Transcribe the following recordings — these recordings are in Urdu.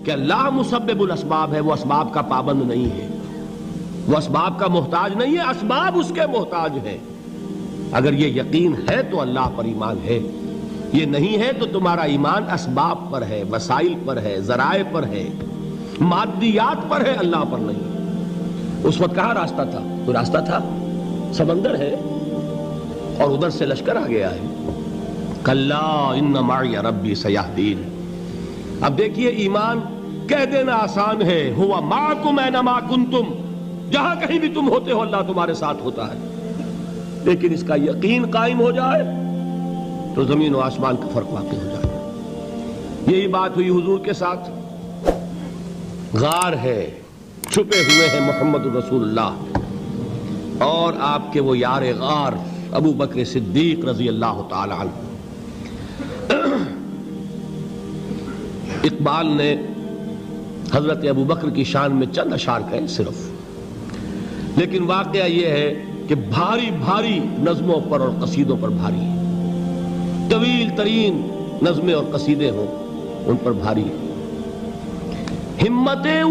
کہ اللہ مسبب الاسباب ہے، وہ اسباب کا پابند نہیں ہے، وہ اسباب کا محتاج نہیں ہے، اسباب اس کے محتاج ہیں۔ اگر یہ یقین ہے تو اللہ پر ایمان ہے، یہ نہیں ہے تو تمہارا ایمان اسباب پر ہے، وسائل پر ہے، ذرائع پر ہے، مادیات پر ہے، اللہ پر نہیں۔ اس وقت کہاں راستہ تھا؟ کوئی راستہ تھا؟ سمندر ہے اور ادھر سے لشکر آ گیا ہے۔ کلا ان معی ربی سیہدین۔ اب دیکھیے ایمان کہہ دینا آسان ہے، ہوا معکم اینما کنتم، جہاں کہیں بھی تم ہوتے ہو اللہ تمہارے ساتھ ہوتا ہے، لیکن اس کا یقین قائم ہو جائے تو زمین و آسمان کا فرق واقع ہو جائے۔ یہی بات ہوئی حضور کے ساتھ۔ غار ہے، چھپے ہوئے ہیں محمد رسول اللہ اور آپ کے وہ یار غار ابو بکر صدیق رضی اللہ تعالی عنہ۔ اقبال نے حضرت ابو بکر کی شان میں چند اشعار کہے صرف، لیکن واقعہ یہ ہے کہ بھاری بھاری نظموں پر اور قصیدوں پر بھاری ہے، طویل ترین نظمیں اور قصیدے ہوں ان پر بھاری ہے۔ ہمتیں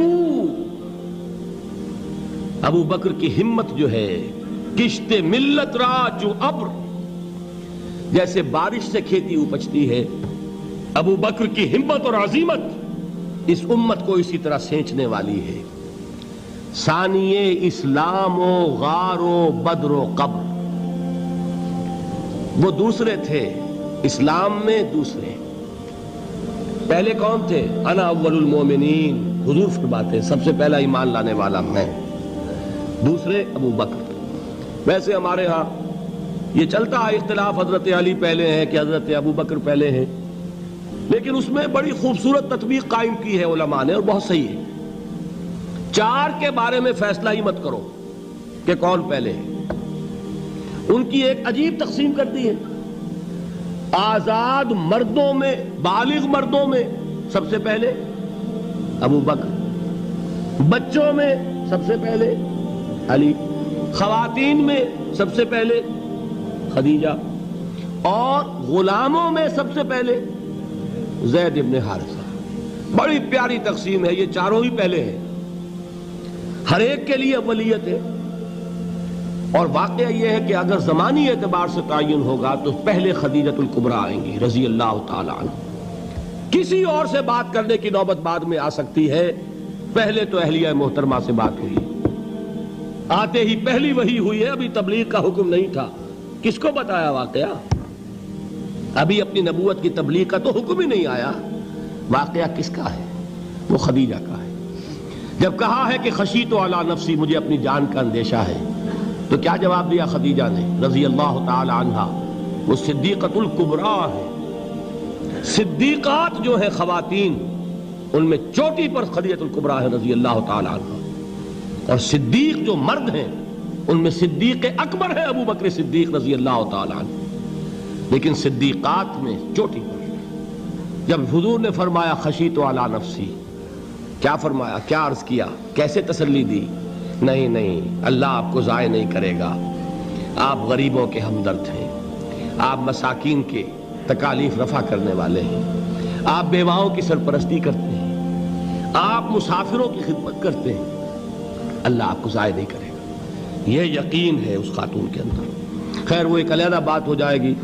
ابو بکر کی ہمت جو ہے، کشت ملت را جو ابر، جیسے بارش سے کھیتی اپجتی ہے، ابو بکر کی ہمت اور عزیمت اس امت کو اسی طرح سینچنے والی ہے۔ ثانیے اسلام و غار و بدر و قبر، وہ دوسرے تھے اسلام میں، دوسرے پہلے کون تھے؟ انا اول المومنین، حضور فرماتے ہیں سب سے پہلا ایمان لانے والا میں، دوسرے ابو بکر۔ ویسے ہمارے ہاں یہ چلتا ہے اختلاف، حضرت علی پہلے ہیں کہ حضرت ابو بکر پہلے ہیں، لیکن اس میں بڑی خوبصورت تطبیق قائم کی ہے علماء نے اور بہت صحیح ہے۔ چار کے بارے میں فیصلہ ہی مت کرو کہ کون پہلے ہے، ان کی ایک عجیب تقسیم کر دی ہے۔ آزاد مردوں میں، بالغ مردوں میں سب سے پہلے ابو بکر، بچوں میں سب سے پہلے علی، خواتین میں سب سے پہلے خدیجہ، اور غلاموں میں سب سے پہلے زید ابن حارثہ۔ بڑی پیاری تقسیم ہے، یہ چاروں ہی پہلے ہیں، ہر ایک کے لیے اولیت ہے۔ اور واقعہ یہ ہے کہ اگر زمانی اعتبار سے تعین ہوگا تو پہلے خدیجۃ الکبریٰ آئیں گی رضی اللہ تعالی عنہ۔ کسی اور سے بات کرنے کی نوبت بعد میں آ سکتی ہے، پہلے تو اہلیہ محترمہ سے بات ہوئی، آتے ہی پہلی وحی ہوئی ہے، ابھی تبلیغ کا حکم نہیں تھا۔ کس کو بتایا واقعہ؟ ابھی اپنی نبوت کی تبلیغ کا تو حکم ہی نہیں آیا۔ واقعہ کس کا ہے؟ وہ خدیجہ کا ہے۔ جب کہا ہے کہ خشیت علی نفسی، مجھے اپنی جان کا اندیشہ ہے، تو کیا جواب دیا خدیجہ نے رضی اللہ تعالی عنہا؟ وہ صدیقۃ الکبریٰ ہے۔ صدیقات جو ہیں خواتین، ان میں چوٹی پر خدیجۃ الکبریٰ ہے رضی اللہ تعالی عنہا، اور صدیق جو مرد ہیں ان میں صدیق اکبر ہے ابو بکر صدیق رضی اللہ تعالی عنہ، لیکن صدیقات میں چوٹی پر۔ جب حضور نے فرمایا خشیت علی نفسی، کیا فرمایا؟ کیا عرض کیا؟ کیسے تسلی دی؟ نہیں نہیں، اللہ آپ کو ضائع نہیں کرے گا، آپ غریبوں کے ہمدرد ہیں، آپ مساکین کے تکالیف رفع کرنے والے ہیں، آپ بیواؤں کی سرپرستی کرتے ہیں، آپ مسافروں کی خدمت کرتے ہیں، اللہ آپ کو ضائع نہیں کرے گا۔ یہ یقین ہے اس خاتون کے اندر۔ خیر وہ ایک علیحدہ بات ہو جائے گی۔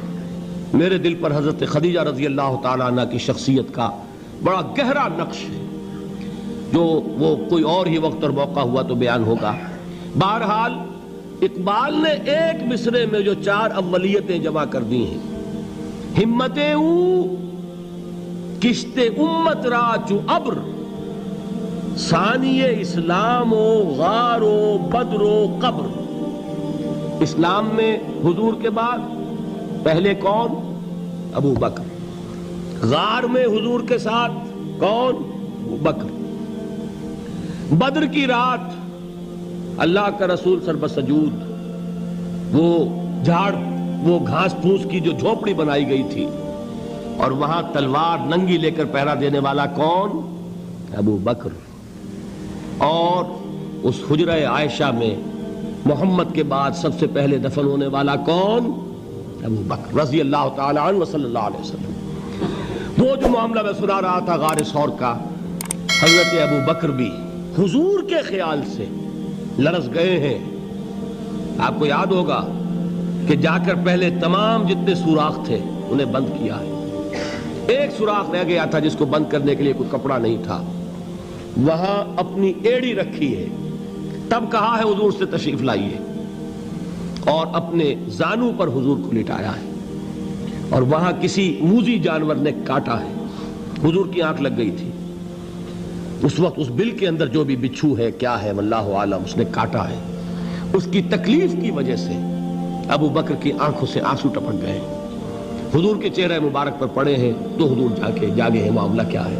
میرے دل پر حضرت خدیجہ رضی اللہ تعالیٰ عنہ کی شخصیت کا بڑا گہرا نقش ہے، جو وہ کوئی اور ہی وقت اور موقع ہوا تو بیان ہوگا۔ بہرحال اقبال نے ایک مصرے میں جو چار اولیتیں جمع کر دی ہیں، ہمتیں کشت امت را چو ابر، ثانی اسلام و غار و بدر و قبر۔ اسلام میں حضور کے بعد پہلے کون؟ ابو بکر۔ غار میں حضور کے ساتھ کون؟ ابو بکر۔ بدر کی رات اللہ کا رسول سربسجود، وہ جھاڑ، وہ گھاس پھوس کی جو جھوپڑی بنائی گئی تھی، اور وہاں تلوار ننگی لے کر پہرا دینے والا کون؟ ابو بکر۔ اور اس حجرہ عائشہ میں محمد کے بعد سب سے پہلے دفن ہونے والا کون؟ ابو بکر رضی اللہ تعالی عنہ وصلی اللہ علیہ وسلم۔ وہ جو معاملہ میں سنا رہا تھا غار ثور کا، حضرت ابو بکر بھی حضور کے خیال سے لرز گئے ہیں. آپ کو یاد ہوگا کہ جا کر پہلے تمام جتنے سوراخ تھے انہیں بند کیا ہے. ایک سوراخ رہ گیا تھا جس کو بند کرنے کے لیے کوئی کپڑا نہیں تھا. وہاں اپنی ایڑی رکھی ہے. تب کہا ہے حضور سے تشریف لائیے, اور اپنے زانو پر حضور کو لٹایا ہے. اور وہاں کسی موذی جانور نے کاٹا ہے. حضور کی آنکھ لگ گئی تھی. اس وقت اس بل کے اندر جو بھی بچھو ہے کیا ہے واللہ عالم, اس نے کاٹا ہے. اس کی تکلیف کی وجہ سے ابو بکر کی آنکھوں سے آنسو ٹپک گئے. حضور کے چہرے مبارک پر پڑے ہیں تو حضور جاگے ہیں, معاملہ کیا ہے.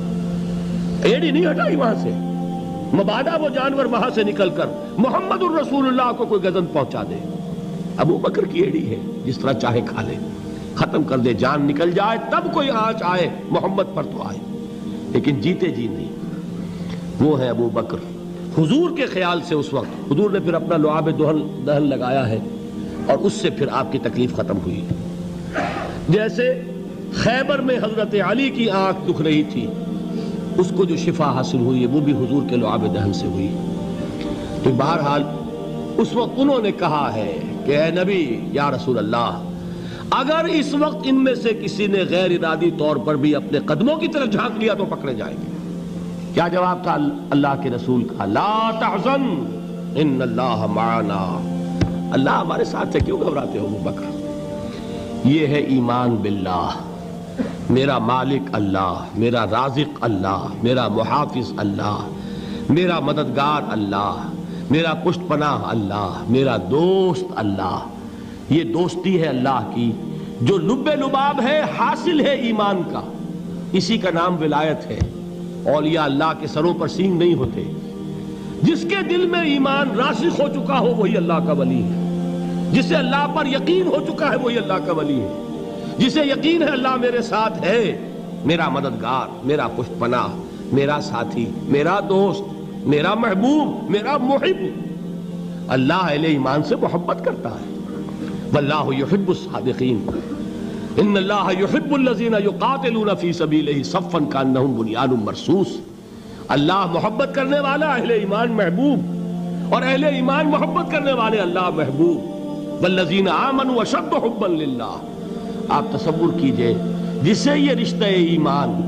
ایڑی نہیں ہٹائی وہاں سے, مبادا وہ جانور وہاں سے نکل کر محمد الرسول اللہ کو کوئی گزن پہنچا دے. ابو بکر کی ایڑی ہے, جس طرح چاہے کھا لے, ختم کر دے, جان نکل جائے تب کوئی آنچ آئے محمد پر تو آئے, لیکن جیتے جی نہیں. وہ ہے ابو بکر. حضور کے خیال سے اس وقت حضور نے پھر اپنا لعاب دہن لگایا ہے, اور اس سے پھر آپ کی تکلیف ختم ہوئی. جیسے خیبر میں حضرت علی کی آنکھ دکھ رہی تھی, اس کو جو شفا حاصل ہوئی ہے وہ بھی حضور کے لعاب دہن سے ہوئی. تو بہرحال اس وقت انہوں نے کہا ہے کہ اے نبی یا رسول اللہ, اگر اس وقت ان میں سے کسی نے غیر ارادی طور پر بھی اپنے قدموں کی طرف جھانک لیا تو پکڑے جائیں گے. کیا جواب تھا اللہ کے رسول کا؟ لا تحزن ان اللہ معنا. اللہ ہمارے ساتھ ہے, کیوں گھبراتے ہو ابو بکر. یہ ہے ایمان باللہ, میرا مالک اللہ, میرا رازق اللہ, میرا محافظ اللہ, میرا مددگار اللہ, میرا پشت پناہ اللہ, میرا دوست اللہ. یہ دوستی ہے اللہ کی جو لب لباب ہے, حاصل ہے ایمان کا. اسی کا نام ولایت ہے. اولیاء اللہ کے سروں پر سینگ نہیں ہوتے. جس کے دل میں ایمان راسخ ہو چکا ہو وہی اللہ کا ولی ہے. جسے اللہ پر یقین ہو چکا ہے وہی اللہ کا ولی ہے. جسے یقین ہے اللہ میرے ساتھ ہے, میرا مددگار, میرا پشت پناہ, میرا ساتھی, میرا دوست, میرا محبوب, میرا محب. اللہ اہل ایمان سے محبت کرتا ہے. واللہ یحب الصادقین. ان اللہ یحب الذین یقاتلون فی سبیلہ صفا کانہم بنیان مرصوص. اللہ محبت کرنے والا, اہل ایمان محبوب, اور اہل ایمان محبت کرنے والے اللہ محبوب. والذین آمنوا اشد حبا للہ. آپ تصور کیجئے جسے یہ رشتہ ایمان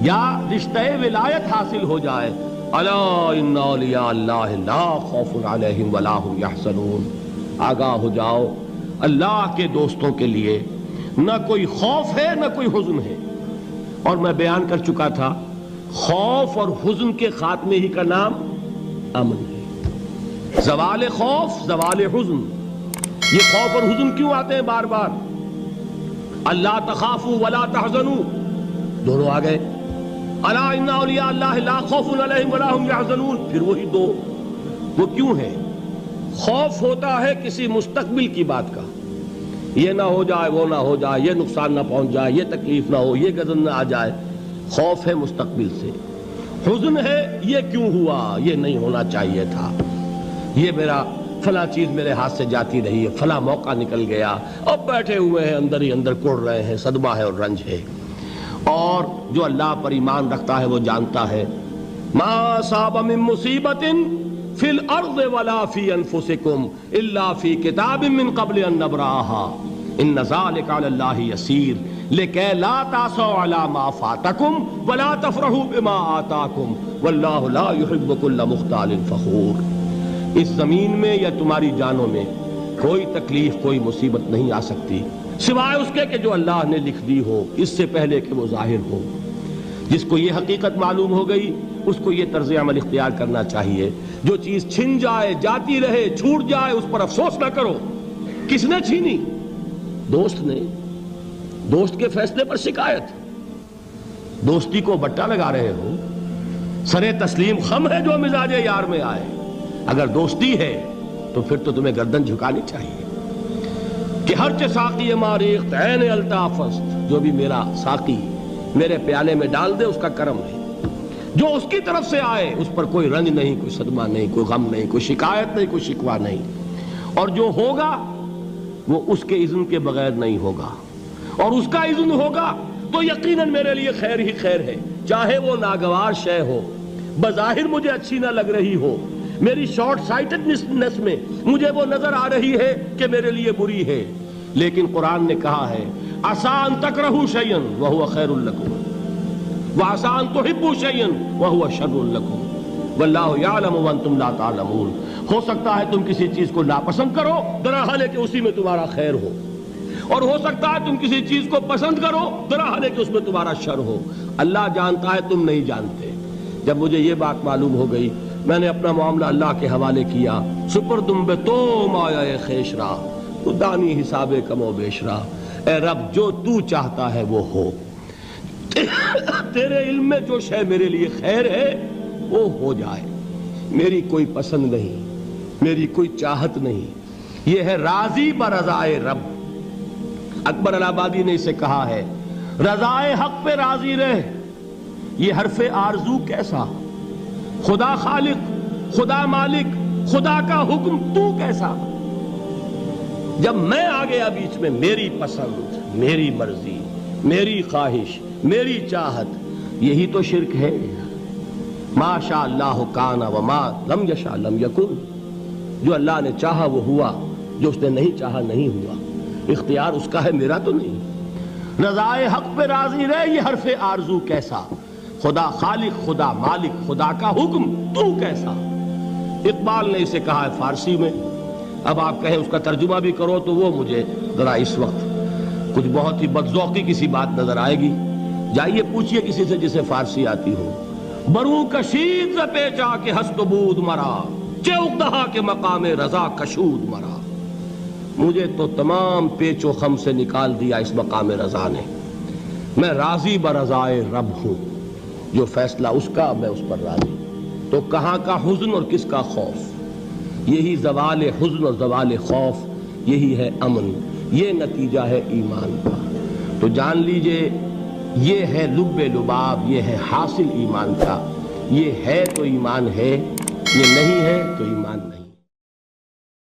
یا رشتہ ولایت حاصل ہو جائے, الا ان اولیاء اللہ لا خوف علیہم ولا هم یحزنون. آگاہ ہو جاؤ, اللہ کے دوستوں کے لیے نہ کوئی خوف ہے نہ کوئی حزن ہے. اور میں بیان کر چکا تھا, خوف اور حزن کے خاتمے ہی کا نام امن ہے. زوال خوف, زوال حزن. یہ خوف اور حزن کیوں آتے ہیں بار بار؟ اللہ تخافوا ولا تحزنوا, دونوں آ گئے. الا ان اولیاء اللہ لا خوف علیہم ولا هم یحزنون, پھر وہی دو. وہ کیوں ہے؟ خوف ہوتا ہے کسی مستقبل کی بات کا, یہ نہ ہو جائے, وہ نہ ہو جائے, یہ نقصان نہ پہنچ جائے, یہ تکلیف نہ ہو, یہ غضب نہ آ جائے. خوف ہے مستقبل سے. حزن ہے یہ کیوں ہوا, یہ نہیں ہونا چاہیے تھا, یہ میرا فلاں چیز میرے ہاتھ سے جاتی رہی ہے, فلاں موقع نکل گیا, اب بیٹھے ہوئے ہیں اندر ہی اندر کڑ رہے ہیں, صدمہ ہے اور رنج ہے. اور جو اللہ پر ایمان رکھتا ہے وہ جانتا ہے ما اصاب من مصیبت فی الارض ولا فی انفسکم الا فی کتاب من قبل ان نبرأها ان ذلک علی اللہ یسیر لکی لا تعصوا علی ما فاتکم ولا تفرحوا بما آتاکم واللہ لا يحب کل مختال فخور. اس زمین میں یا تمہاری جانوں میں کوئی تکلیف, کوئی مصیبت نہیں آ سکتی سوائے اس کے کہ جو اللہ نے لکھ دی ہو, اس سے پہلے کہ وہ ظاہر ہو. جس کو یہ حقیقت معلوم ہو گئی اس کو یہ طرز عمل اختیار کرنا چاہیے. جو چیز چھن جائے, جاتی رہے, چھوٹ جائے, اس پر افسوس نہ کرو. کس نے چھینی؟ دوست نے. دوست کے فیصلے پر شکایت. دوستی کو بٹا لگا رہے ہو, سرے تسلیم خم ہے جو مزاج یار میں آئے. اگر دوستی ہے تو پھر تو تمہیں گردن جھکانی چاہیے کہ ہر چہ ساقی ماریخت عین الطافست, جو بھی میرا ساقی میرے پیالے میں ڈال دے اس کا کرم ہے. جو اس کی طرف سے آئے اس پر کوئی رنج نہیں, کوئی صدمہ نہیں, کوئی غم نہیں, کوئی شکایت نہیں, کوئی شکوہ نہیں. اور جو ہوگا وہ اس کے اذن کے بغیر نہیں ہوگا, اور اس کا اذن ہوگا تو یقیناً میرے لیے خیر ہی خیر ہے, چاہے وہ ناگوار شے ہو, بظاہر مجھے اچھی نہ لگ رہی ہو، میری شارٹ سائٹڈنس میں مجھے وہ نظر آ رہی ہے کہ میرے لیے بری ہے، لیکن قرآن نے کہا ہے عسیٰ ان تکرہوا شیئا وہو خیر لکم وعسیٰ ان تحبوا شیئا وہو شر لکم واللہ یعلم وانتم لا تعلمون۔ ہو سکتا ہے تم کسی چیز کو ناپسند کرو درحال ہے کہ اسی میں تمہارا خیر ہو، اور ہو سکتا ہے تم کسی چیز کو پسند کرو درحال ہے کہ اس میں تمہارا شر ہو۔ اللہ جانتا ہے، تم نہیں جانتے۔ جب مجھے یہ بات معلوم ہو گئی، میں نے اپنا معاملہ اللہ کے حوالے کیا۔ سپردم بے تو مایا خیش را تو دانی حساب کم و بیش را، اے رب جو تو چاہتا ہے وہ ہو، تیرے علم میں جو شے میرے لیے خیر ہے وہ ہو جائے، میری کوئی پسند نہیں، میری کوئی چاہت نہیں، یہ ہے راضی برضائے رب۔ اکبر الہ آبادی نے اسے کہا ہے رضائے حق پہ راضی رہ، یہ حرف آرزو کیسا، خدا خالق، خدا مالک، خدا کا حکم تو کیسا۔ جب میں آ گیا بیچ میں، میری پسند، میری مرضی، میری خواہش، میری چاہت، یہی تو شرک ہے۔ ما شاء اللہ کان وما لم یشاء لم یکن، جو اللہ نے چاہا وہ ہوا، جو اس نے نہیں چاہا نہیں ہوا، اختیار اس کا ہے، میرا تو نہیں۔ رضائے حق پہ راضی رہے، یہ حرف آرزو کیسا، خدا خالق، خدا مالک، خدا کا حکم تو کیسا۔ اقبال نے اسے کہا ہے فارسی میں، اب آپ کہیں اس کا ترجمہ بھی کرو تو وہ مجھے ذرا اس وقت کچھ بہت ہی بدذوقی کسی بات نظر آئے گی۔ جائیے پوچھئے کسی سے جسے فارسی آتی ہو، بروں کشید ز پیچا کے ہست و بود مرا، چے اقدہا کے مقام رضا کشود مرا۔ مجھے تو تمام پیچ و خم سے نکال دیا اس مقام رضا نے، میں راضی برضائے رب ہوں، جو فیصلہ اس کا میں اس پر راضی۔ تو کہاں کا حزن اور کس کا خوف، یہی زوال حزن اور زوال خوف، یہی ہے امن، یہ نتیجہ ہے ایمان کا۔ تو جان لیجئے یہ ہے لب لباب، یہ ہے حاصل ایمان کا، یہ ہے تو ایمان ہے، یہ نہیں ہے تو ایمان نہیں۔